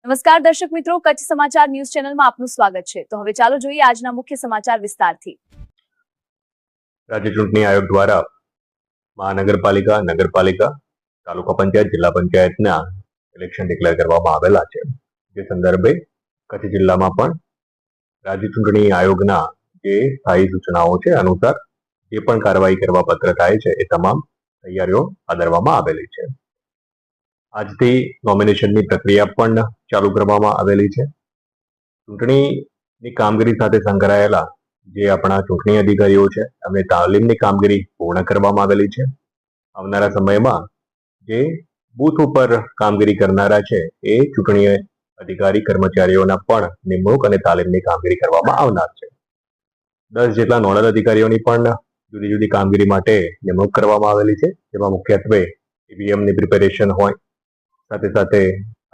નમસ્કાર દર્શક મિત્રો, કચ્છ સમાચાર ન્યૂઝ ચેનલમાં આપનું સ્વાગત છે। તો હવે ચાલો જોઈએ આજના મુખ્ય સમાચાર વિસ્તારથી। રાજ્ય ચૂંટણી આયોગ દ્વારા મહાનગરપાલિકા, નગરપાલિકા, તાલુકા પંચાયત, જિલ્લા પંચાયતના ઇલેક્શન ડિક્લેર કરવામાં આવેલા છે। જે સંદર્ભે કચ્છ જિલ્લામાં પણ રાજ્ય ચૂંટણી આયોગના જે સ્થાયી સૂચનાઓ છે અનુસાર જે પણ કાર્યવાહી કરવા પત્ર થાય છે એ તમામ તૈયારીઓ આદરવામાં આવેલી છે। આજથી નોમિનેશનની પ્રક્રિયા પણ ચાલુ કરવામાં આવેલી છે। ચૂંટણીની કામગીરી સાથે સંકળાયેલા જે આપણા ચૂંટણી અધિકારીઓ છે એમને તાલીમની કામગીરી પૂર્ણ કરવામાં આવેલી છે। આવનારા સમયમાં જે બૂથ ઉપર કામગીરી કરનારા છે એ ચૂંટણી અધિકારી કર્મચારીઓના પણ નિમણૂક અને તાલીમની કામગીરી કરવામાં આવનાર છે। 10 જેટલા નોડલ અધિકારીઓની પણ જુદી જુદી કામગીરી માટે નિમણૂક કરવામાં આવેલી છે, જેમાં મુખ્યત્વે ઈવીએમની પ્રિપેરેશન હોય, સાથે સાથે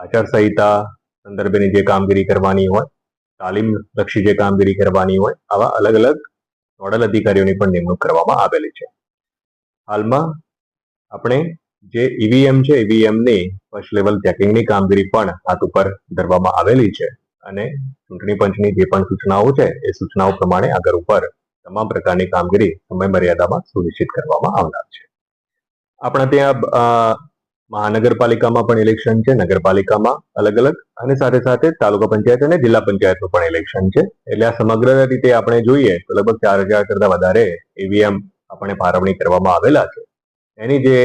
આચારસંહિતા સંદર્ભેની જે કામગીરી કરવાની હોય, તાલીમ લક્ષી જે કામગીરી કરવાની હોય, આવા અલગ અલગ નોડલ અધિકારીઓની પણ નિમણૂક કરવામાં આવેલી છે। હાલમાં આપણે જે ઈવીએમ છે ઈવીએમની ફર્સ્ટ લેવલ ચેકિંગની કામગીરી પણ હાથ ઉપર ધરવામાં આવેલી છે અને ચૂંટણી પંચની જે પણ સૂચનાઓ છે એ સૂચનાઓ પ્રમાણે આગળ ઉપર તમામ પ્રકારની કામગીરી સમય મર્યાદામાં સુનિશ્ચિત કરવામાં આવનાર છે। આપણા ત્યાં મહાનગરપાલિકામાં પણ ઇલેક્શન છે, નગરપાલિકામાં અલગ અલગ, અને સાથે સાથે તાલુકા પંચાયત અને જિલ્લા પંચાયતનું પણ ઇલેક્શન છે। એટલે આ સમગ્ર રીતે આપણે જોઈએ તો લગભગ 4000 કરતા વધારે ઈવીએમ આપણે ફાળવણી કરવામાં આવેલા છે। એની જે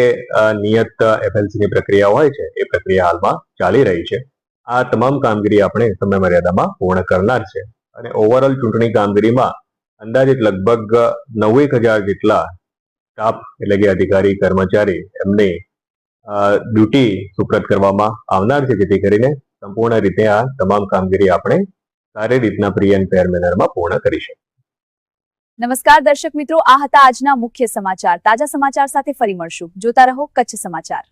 નિયત એફએલસીની પ્રક્રિયા હોય છે એ પ્રક્રિયા હાલમાં ચાલી રહી છે। આ તમામ કામગીરી આપણે સમય મર્યાદામાં પૂર્ણ કરનાર છે અને ઓવરઓલ ચૂંટણી કામગીરીમાં અંદાજિત લગભગ 9,000 જેટલા સ્ટાફ એટલે કે અધિકારી કર્મચારી એમની ડ્યુટી સુપ્રત કરવામાં આવનાર છે, જેથી કરીને સંપૂર્ણ રીતે આ તમામ કામગીરી આપણે સારી રીતના ફ્રી એન્ડ ફેર મેનરમાં પૂર્ણ કરી શકીએ। નમસ્કાર દર્શક મિત્રો, આ હતા આજના મુખ્ય સમાચાર। તાજા સમાચાર સાથે ફરી મળશું। જોતા રહો કચ્છ સમાચાર।